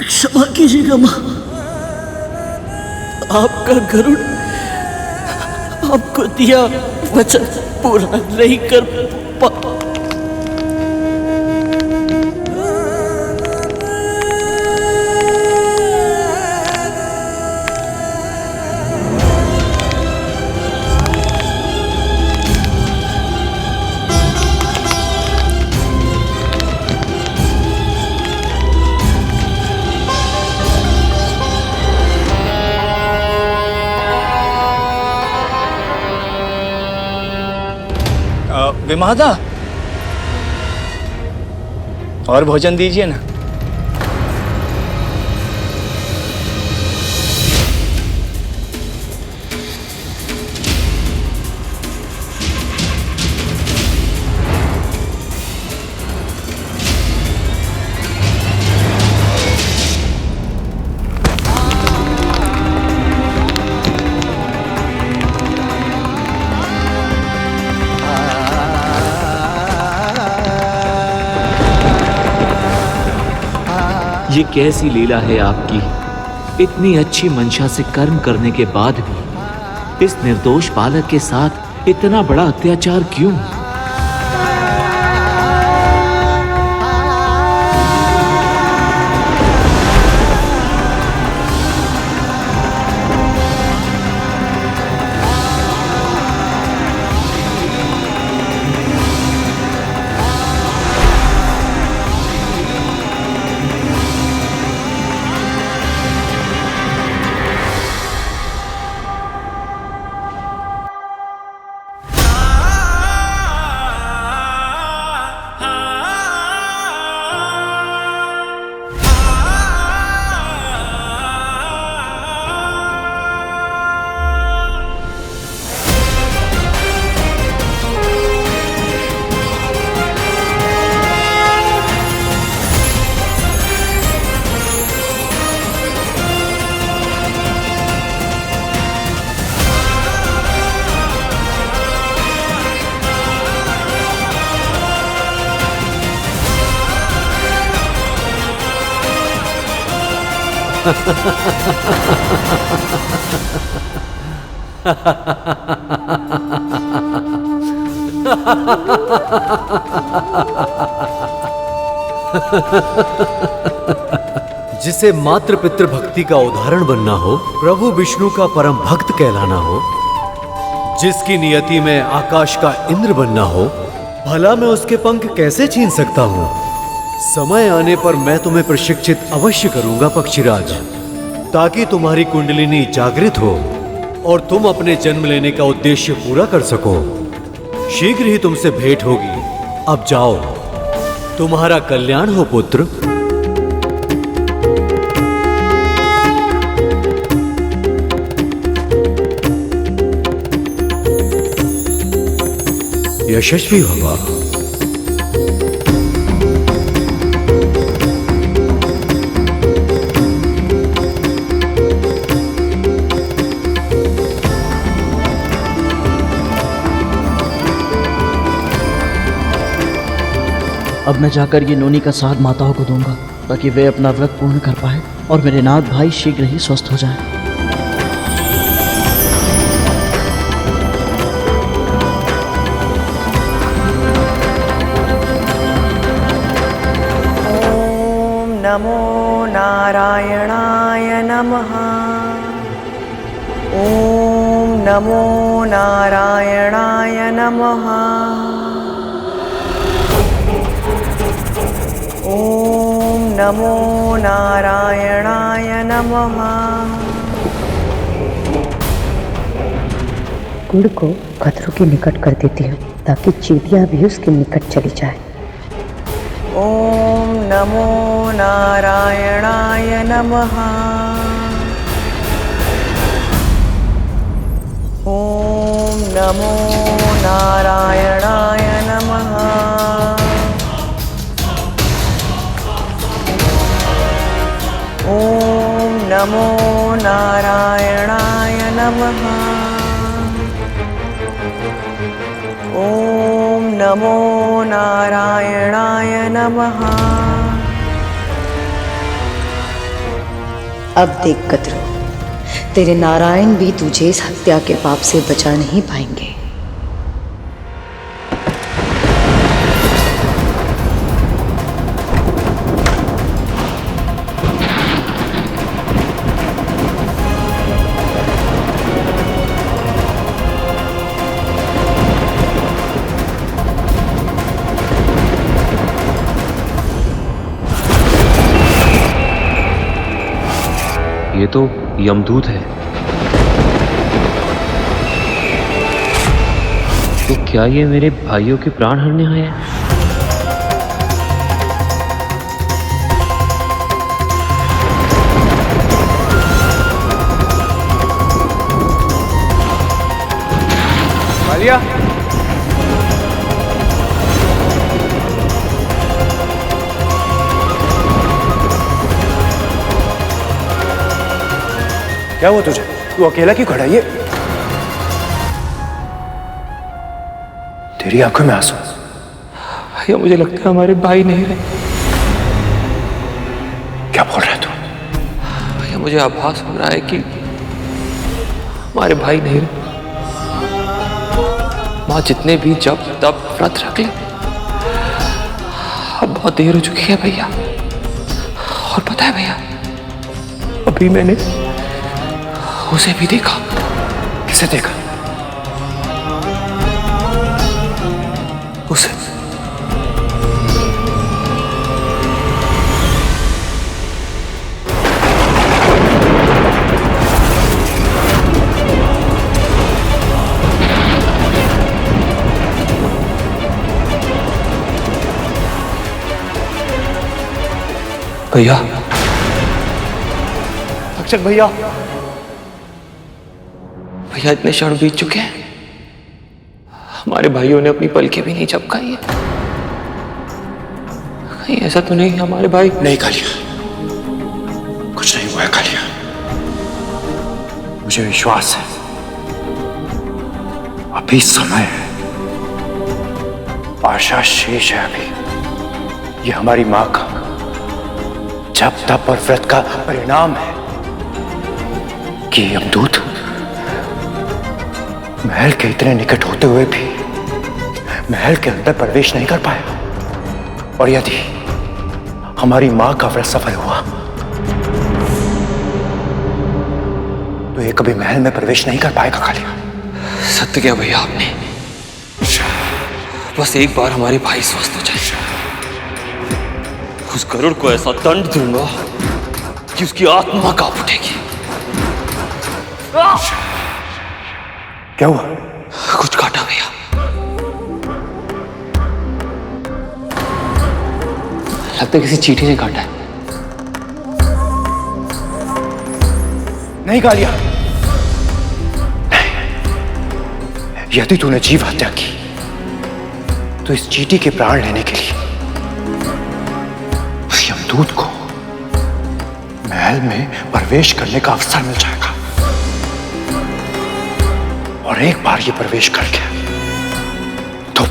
क्षमा कीजिएगा माँ, आपका गरुड़ आपको दिया वचन पूरा नहीं कर पा। विमादा, और भोजन दीजिए ना। ये कैसी लीला है आपकी, इतनी अच्छी मंशा से कर्म करने के बाद भी इस निर्दोष बालक के साथ इतना बड़ा अत्याचार क्यों? जिसे मातृ पितृ भक्ति का उदाहरण बनना हो, प्रभु विष्णु का परम भक्त कहलाना हो, जिसकी नियति में आकाश का इंद्र बनना हो, भला मैं उसके पंख कैसे छीन सकता हूं? समय आने पर मैं तुम्हें प्रशिक्षित अवश्य करूंगा पक्षीराज, ताकि तुम्हारी कुंडलिनी जागृत हो और तुम अपने जन्म लेने का उद्देश्य पूरा कर सको। शीघ्र ही तुमसे भेंट होगी। अब जाओ, तुम्हारा कल्याण हो पुत्र। यशस्वी होगा। अब मैं जाकर ये नोनी का साग माताओं को दूंगा, ताकि वे अपना व्रत पूर्ण कर पाए और मेरे नाथ भाई शीघ्र ही स्वस्थ हो जाए। ओम नमो नारायणाय नमः। ओम नमो नारायणाय नमः। ओम नमो नारायणाय नमः। गुड़ को खतरों के निकट कर देती हूँ, ताकि चींटियां भी उसके निकट चली जाए। ओम नमो नारायणाय नमः। ओम नमो नारायणाय नमः। ओम नमो नारायणाय नमः। ओम नमो नारायणाय नमः। अब देख कतरू, तेरे नारायण भी तुझे इस हत्या के पाप से बचा नहीं पाएंगे। ये तो यमदूत है। तो क्या ये मेरे भाइयों के प्राण हरने आए हैं? कालिया, क्या हुआ तुझे? तू अकेला क्यों खड़ा है? ये तेरी आंखों में आंसू। भैया मुझे लगता है हमारे भाई नहीं रहे। क्या बोल रहा है तू? भैया मुझे आभास हो रहा है कि हमारे भाई नहीं रहे। माँ जितने भी जब तब व्रत रख ले, अब बहुत देर हो चुकी है भैया। और पता है भैया, अभी मैंने उसे भी देखा। किसे देखा? उसे भैया, अक्षक भैया, भैया इतने क्षण बीत चुके हैं, हमारे भाइयों ने अपनी पलकें भी नहीं झपकाई है। कहीं ऐसा तो नहीं हमारे भाई? नहीं कालिया, कुछ नहीं हुआ है कालिया। मुझे विश्वास है, अभी समय है, आशा शेष है। अभी ये हमारी मां का जब तप और व्रत का परिणाम है कि यमदूत महल के इतने निकट होते हुए भी महल के अंदर प्रवेश नहीं कर पाया। और यदि हमारी मां का व्रत सफल हुआ तो ये कभी महल में प्रवेश नहीं कर पाएगा कालिया। सत्य क्या भैया आपने? बस एक बार हमारे भाई स्वस्थ हो जाए, उस गरुड़ को ऐसा दंड दूंगा कि उसकी आत्मा कांप उठेगी। क्या हुआ? कुछ काटा भैया। लगता है किसी चींटी ने काटा है। नहीं कालिया, नहीं। यदि तूने जीव हत्या की तो इस चींटी के प्राण लेने के लिए यमदूत को महल में प्रवेश करने का अवसर मिल जाएगा। और एक बार ये प्रवेश कर गया तो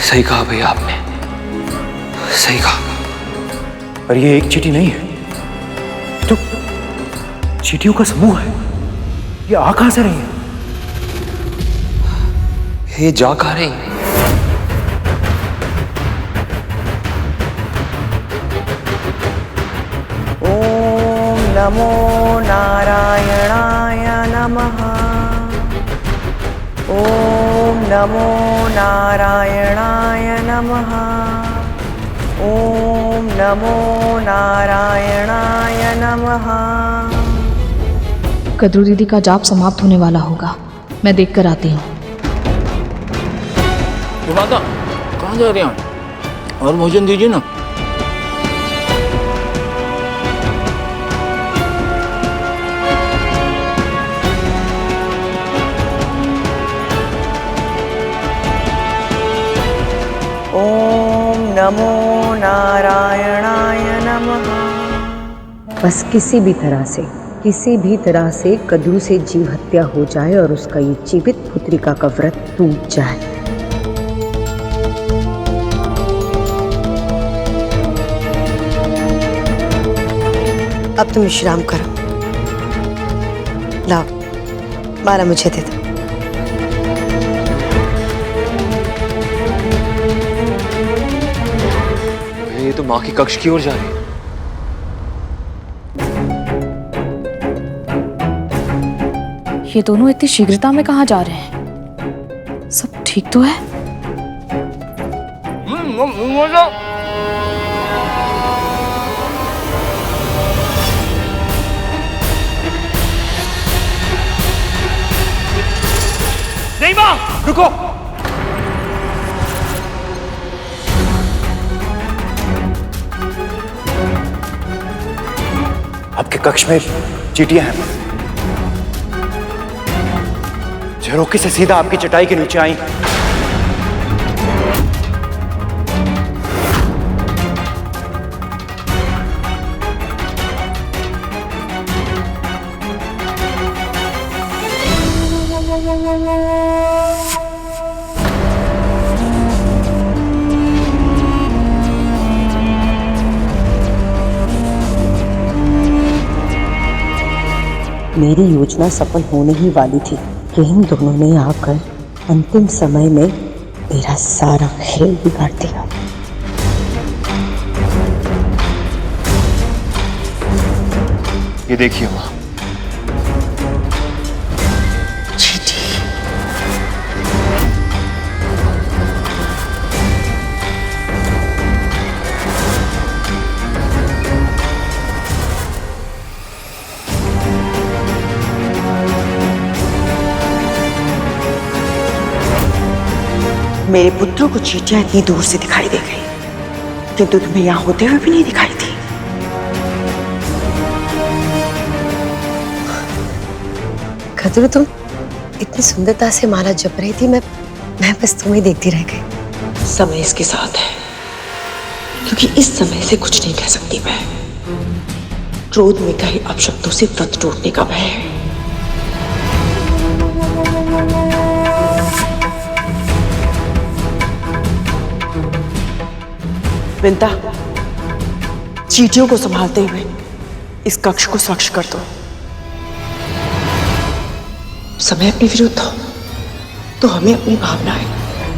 सही कहा भैया आपने, सही कहा। पर ये एक चींटी नहीं है, तो चींटियों का समूह है। ये आ कहां से रही है? ये जा कहां रही है? ओम नमो नारायणाय नमः। ओम नमो नारायणाय नमः। ओम नमो नारायणाय नमः। कद्रू दीदी का जाप समाप्त होने वाला होगा, मैं देख कर आती हूँ। माता कहाँ जा रहे हैं? और भोजन दीजिए ना। ओम नमो नारायणाय नमः। बस किसी भी तरह से कद्रू से जीव हत्या हो जाए और उसका ये जीवित पुत्रिका का व्रत टूट जाए। अब तुम विश्राम करो। लाओ माला मुझे दे दो। ये तो माँ के कक्ष की ओर जा रही है। ये दोनों इतनी शीघ्रता में कहाँ जा रहे हैं? सब ठीक तो है? नहीं माँ, रुको। आपके कक्ष में चींटियां हैं। झरोखे से सीधा आपकी चटाई के नीचे आई। मेरी योजना सफल होने ही वाली थी कि इन दोनों ने आकर अंतिम समय में मेरा सारा खेल बिगाड़ दिया। ये देखिए माँ, मेरे पुत्रों को चींटियां इतनी दूर से दिखाई दे गई, किंतु तुम्हें यहां होते हुए भी नहीं दिखाई थी। खतरू, तुम इतनी सुंदरता से माला जप रही थी, मैं बस तुम्हें देखती रह गई। समय इसके साथ है, क्योंकि इस समय से कुछ नहीं कह सकती मैं। क्रोध में कहे अपशब्दों से व्रत टूटने का भय है। विंता, चींटियों को संभालते हुए इस कक्ष को स्वच्छ कर दो। समय अपने विरुद्ध हो तो हमें अपनी भावनाएं,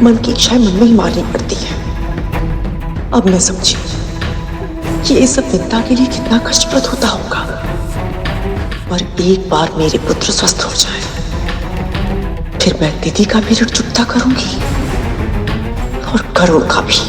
मन की इच्छाएं मन में ही मारनी पड़ती है। अब मैं समझी कि ये सब विंता के लिए कितना कष्टप्रद होता होगा। और एक बार मेरे पुत्र स्वस्थ हो जाए, फिर मैं दीदी का भी ऋण चुकता करूंगी और करुण का भी।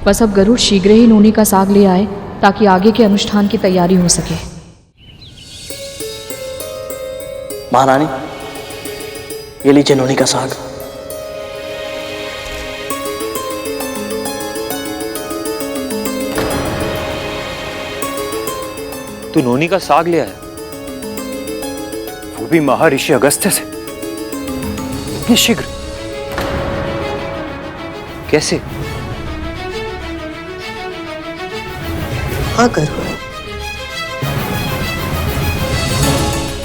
बस अब गरुड़ शीघ्र ही नोनी का साग ले आए ताकि आगे के अनुष्ठान की तैयारी हो सके। महारानी, ये लीजिए नोनी का साग। तू नोनी का साग ले आया, वो भी महर्षि अगस्त्य से? इतनी शीघ्र कैसे? हाँ गरुड़,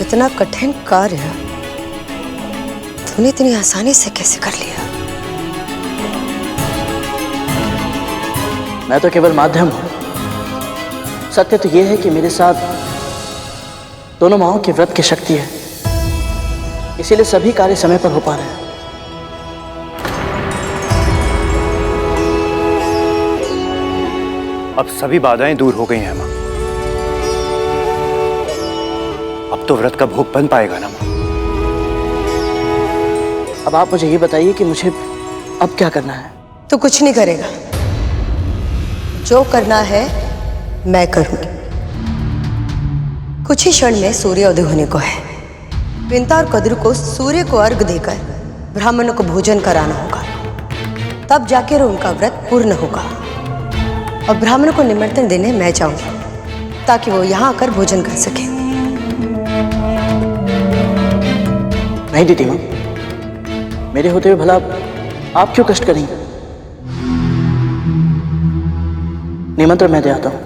इतना कठिन कार्य तूने इतनी आसानी से कैसे कर लिया? मैं तो केवल माध्यम हूं। सत्य तो यह है कि मेरे साथ दोनों माओं की व्रत की शक्ति है, इसीलिए सभी कार्य समय पर हो पा रहे हैं। अब सभी बाधाएं दूर हो गई हैं मां। अब तो व्रत का भोग बन पाएगा ना मां? अब आप मुझे ये बताइए कि मुझे अब क्या करना है? तो कुछ नहीं करेगा, जो करना है मैं करूंगी। कुछ ही क्षण में सूर्योदय होने को है। विंता और कद्रू को सूर्य को अर्घ देकर ब्राह्मणों को भोजन कराना होगा, तब जाकर उनका व्रत पूर्ण होगा। और ब्राह्मणों को निमंत्रण देने मैं जाऊंगी ताकि वो यहाँ आकर भोजन कर सके। नहीं दीदी मां, मेरे होते हुए भला आप क्यों कष्ट करेंगे? निमंत्रण मैं दे आता हूं।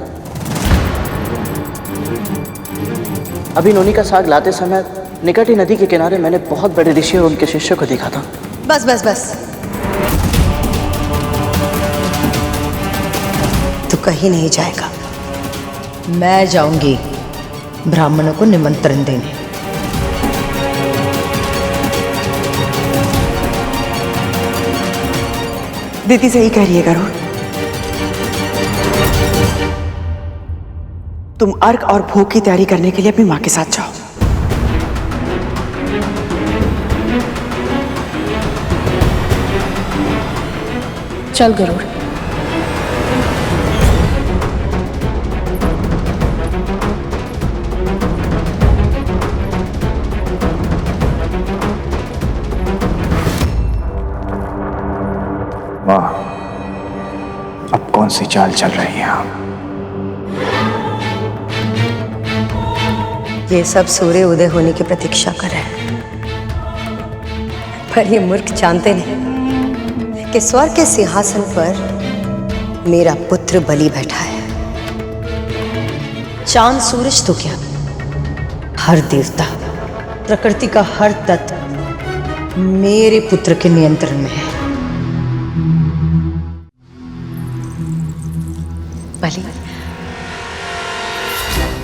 अभी नोनी का साग लाते समय निकट ही नदी के किनारे मैंने बहुत बड़े ऋषि और उनके शिष्यों को देखा था। बस बस बस, तू कहीं नहीं जाएगा। मैं जाऊंगी ब्राह्मणों को निमंत्रण देने। दीदी सही कह रही है गरुड़। तुम अर्घ और भोग की तैयारी करने के लिए अपनी माँ के साथ जाओ। चल गरुड़। वाह, अब कौन सी चाल चल रही है आप? ये सब सूर्य उदय होने की प्रतीक्षा कर रहे हैं, पर ये मूर्ख जानते नहीं कि स्वर्ग के सिंहासन पर मेरा पुत्र बलि बैठा है। चांद सूरज तो क्या, हर देवता, प्रकृति का हर तत्व मेरे पुत्र के नियंत्रण में है। बलि,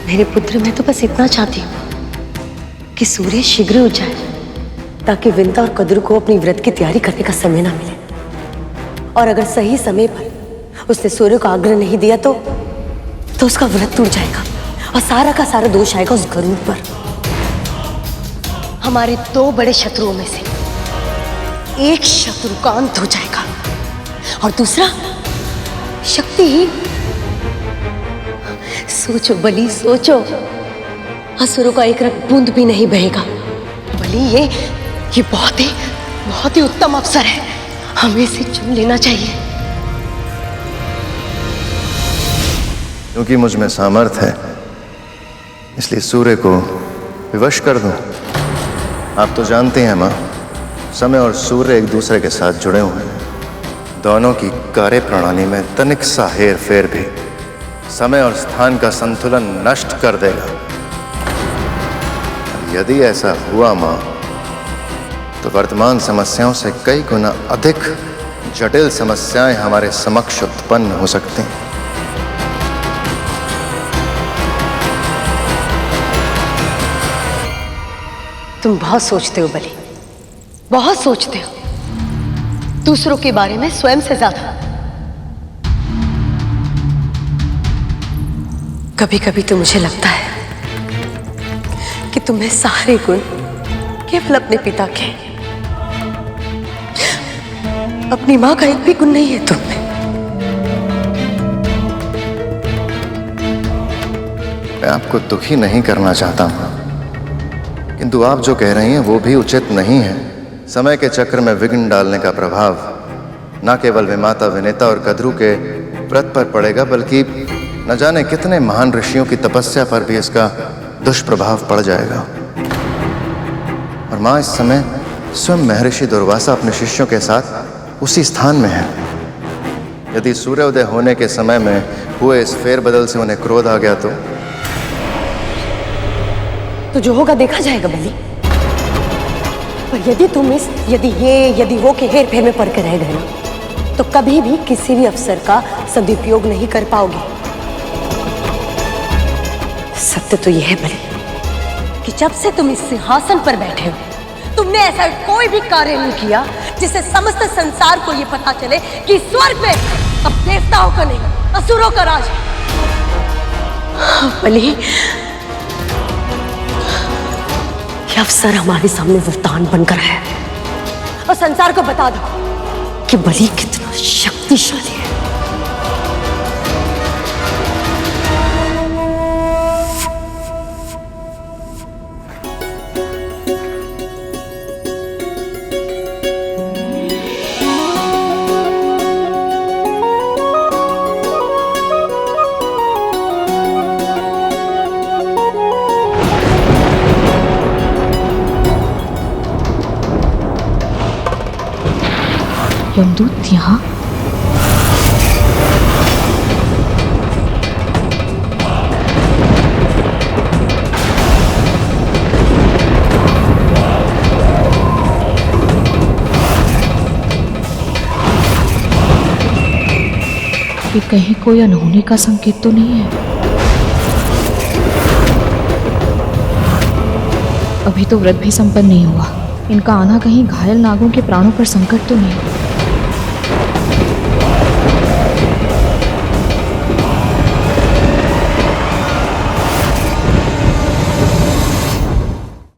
मेरे पुत्र, मैं तो बस इतना चाहती हूं कि सूर्य शीघ्र उठ जाए, ताकि विंता और कद्रू को अपनी व्रत की तैयारी करने का समय ना मिले। और अगर सही समय पर उसने सूर्य को आग्रह नहीं दिया तो उसका व्रत टूट जाएगा और सारा का सारा दोष आएगा उस गरुड़ पर। हमारे दो बड़े शत्रुओं में से एक शत्रु का अंत हो जाएगा और दूसरा शक्तिहीन। सोचो बलि, सोचो, असुरों का एक रक्त बूंद भी नहीं बहेगा। बलि, ये बहुत ही उत्तम अवसर है, हमें इसे चुन लेना चाहिए। क्योंकि मुझ में सामर्थ है, इसलिए सूर्य को विवश कर दूं। आप तो जानते हैं माँ, समय और सूर्य एक दूसरे के साथ जुड़े हुए हैं। दोनों की कार्य प्रणाली में तनिक सा हेर फेर भी समय और स्थान का संतुलन नष्ट कर देगा। यदि ऐसा हुआ मां, तो वर्तमान समस्याओं से कई गुना अधिक जटिल समस्याएं हमारे समक्ष उत्पन्न हो सकती हैं। तुम बहुत सोचते हो बलि, बहुत सोचते हो, दूसरों के बारे में स्वयं से ज्यादा। कभी कभी तो मुझे लगता है कि तुम्हें सारे गुण केवल अपने पिता के, अपनी मां का एक भी गुण नहीं है तुम में। मैं आपको दुखी नहीं करना चाहता हूं, किंतु आप जो कह रही हैं वो भी उचित नहीं है। समय के चक्र में विघ्न डालने का प्रभाव न केवल विमाता विनेता और कद्रू के व्रत पर पड़ेगा, बल्कि न जाने कितने महान ऋषियों की तपस्या पर भी इसका दुष्प्रभाव पड़ जाएगा। और मां इस समय स्वयं महर्षि दुर्वासा अपने शिष्यों के साथ उसी स्थान में है। यदि सूर्योदय होने के समय में हुए इस फेरबदल से उन्हें क्रोध आ गया तो जो होगा देखा जाएगा बलि। पर यदि तुम यदि वो के हेर फेर में पड़ के रह गए ना, तो कभी भी किसी भी अवसर का सदुपयोग नहीं कर पाओगे। सत्य तो यह है बलि कि जब से तुम इस सिंहासन पर बैठे हो, तुमने ऐसा कोई भी कार्य नहीं किया जिससे समस्त संसार को यह पता चले कि स्वर्ग में अब देवताओं का नहीं, असुरों का राज है। बलि, यह अवसर हमारे सामने वरदान बनकर है और संसार को बता दो कि बलि कितना शक्तिशाली है। यमदूत यहाँ? कि कहीं कोई अनहोनी का संकेत तो नहीं है। अभी तो व्रत भी संपन्न नहीं हुआ। इनका आना कहीं घायल नागों के प्राणों पर संकट तो नहीं।